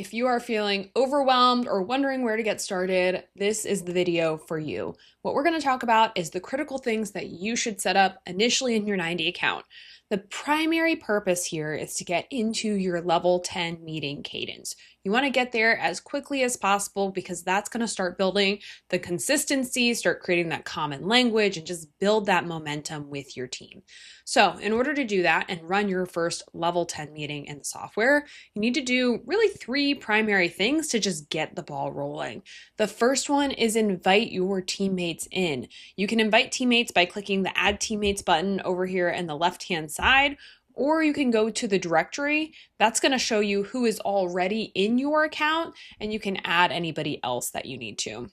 If you are feeling overwhelmed or wondering where to get started, this is the video for you. What we're going to talk about is the critical things that you should set up initially in your 90 account. The primary purpose here is to get into your level 10 meeting cadence. You want to get there as quickly as possible because that's going to start building the consistency, start creating that common language, and just build that momentum with your team. So in order to do that and run your first level 10 meeting in the software, you need to do really three primary things to just get the ball rolling. The first one is invite your teammates in. You can invite teammates by clicking the Add Teammates button over here in the left-hand side, or you can go to the directory. That's going to show you who is already in your account, and you can add anybody else that you need to.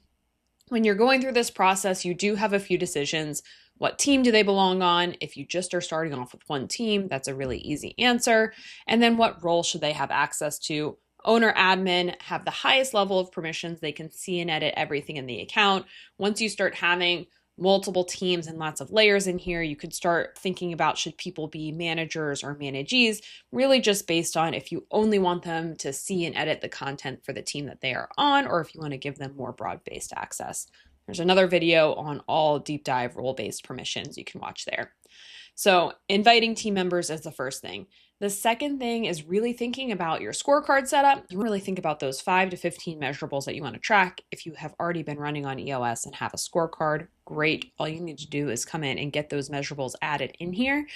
When you're going through this process, you do have a few decisions. What team do they belong on? If you just are starting off with one team, that's a really easy answer. And then what role should they have access to? Owner admin have the highest level of permissions. They can see and edit everything in the account. Once you start having multiple teams and lots of layers in here, you could start thinking about should people be managers or managees, really just based on if you only want them to see and edit the content for the team that they are on, or if you want to give them more broad-based access. There's another video on all deep dive role-based permissions you can watch there. So inviting team members is the first thing. The second thing is really thinking about your scorecard setup. You really think about those 5 to 15 measurables that you want to track. If you have already been running on EOS and have a scorecard, great. All you need to do is come in and get those measurables added in here.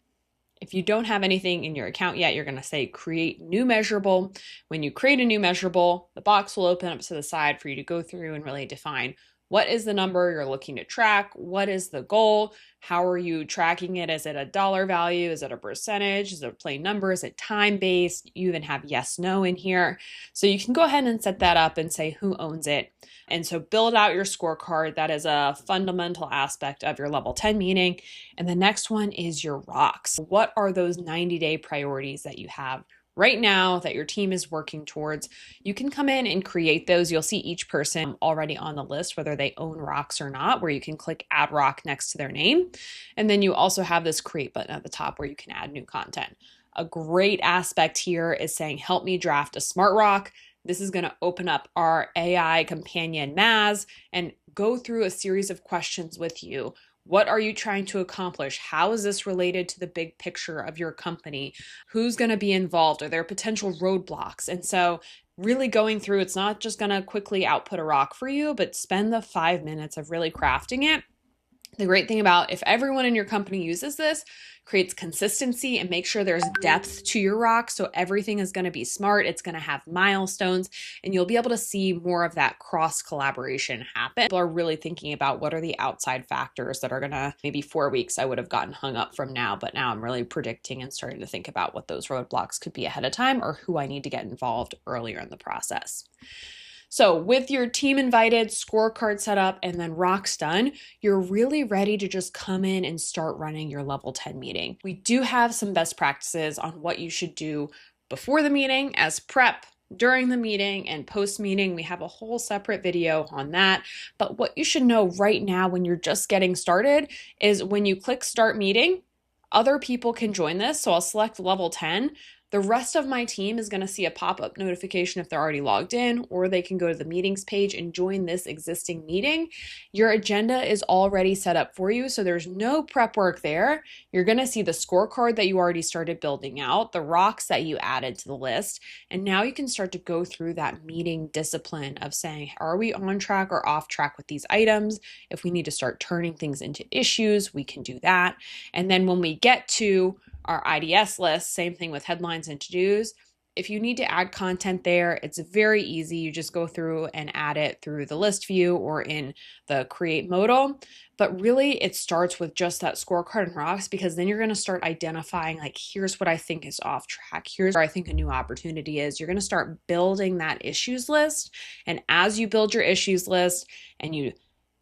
If you don't have anything in your account yet, you're going to say create new measurable. When you create a new measurable, the box will open up to the side for you to go through and really define what is the number you're looking to track? What is the goal? How are you tracking it? Is it a dollar value? Is it a percentage? Is it a plain number? Is it time-based? You even have yes, no in here. So you can go ahead and set that up and say who owns it. And so build out your scorecard. That is a fundamental aspect of your level 10 meeting. And the next one is your rocks. What are those 90-day priorities that you have right now that your team is working towards? You can come in and create those. You'll see each person already on the list, whether they own rocks or not, where you can click add rock next to their name. And then you also have this create button at the top where you can add new content. A great aspect here is saying, help me draft a smart rock. This is going to open up our AI companion Maz and go through a series of questions with you. What are you trying to accomplish? How is this related to the big picture of your company? Who's going to be involved? Are there potential roadblocks? And so really going through, it's not just going to quickly output a rock for you, but spend the 5 minutes of really crafting it. The great thing about if everyone in your company uses this, creates consistency and make sure there's depth to your rock. So everything is going to be smart. It's going to have milestones and you'll be able to see more of that cross collaboration happen. People are really thinking about what are the outside factors that are going to, maybe 4 weeks I would have gotten hung up from now, but now I'm really predicting and starting to think about what those roadblocks could be ahead of time or who I need to get involved earlier in the process. So with your team invited, scorecard set up, and then rocks done, you're really ready to just come in and start running your level 10 meeting. We do have some best practices on what you should do before the meeting as prep, during the meeting, and post-meeting. We have a whole separate video on that. But what you should know right now when you're just getting started is when you click start meeting, other people can join this. So I'll select level 10. The rest of my team is going to see a pop-up notification if they're already logged in, or they can go to the meetings page and join this existing meeting. Your agenda is already set up for you, so there's no prep work there. You're going to see the scorecard that you already started building out, the rocks that you added to the list, and now you can start to go through that meeting discipline of saying, are we on track or off track with these items? If we need to start turning things into issues, we can do that. And then when we get to our IDS list, same thing with headlines and to-dos. If you need to add content there, it's very easy. You just go through and add it through the list view or in the create modal. But really it starts with just that scorecard and rocks, because then you're going to start identifying like, here's what I think is off track. Here's where I think a new opportunity is. You're going to start building that issues list. And as you build your issues list and you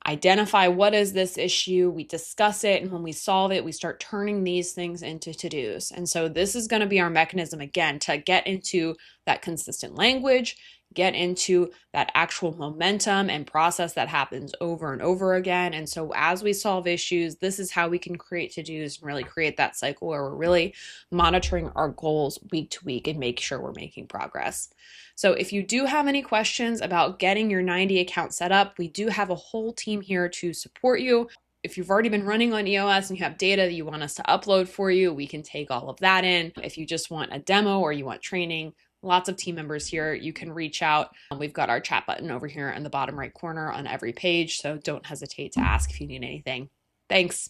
identify what is this issue, we discuss it, and when we solve it, we start turning these things into to-dos. And so this is going to be our mechanism again to get into that consistent language, get into that actual momentum and process that happens over and over again. And so as we solve issues, this is how we can create to-dos and really create that cycle where we're really monitoring our goals week to week and make sure we're making progress. So if you do have any questions about getting your 90 account set up, we do have a whole team here to support you. If you've already been running on EOS and you have data that you want us to upload for you, we can take all of that in. If you just want a demo or you want training, lots of team members here. You can reach out. We've got our chat button over here in the bottom right corner on every page, so don't hesitate to ask if you need anything. Thanks.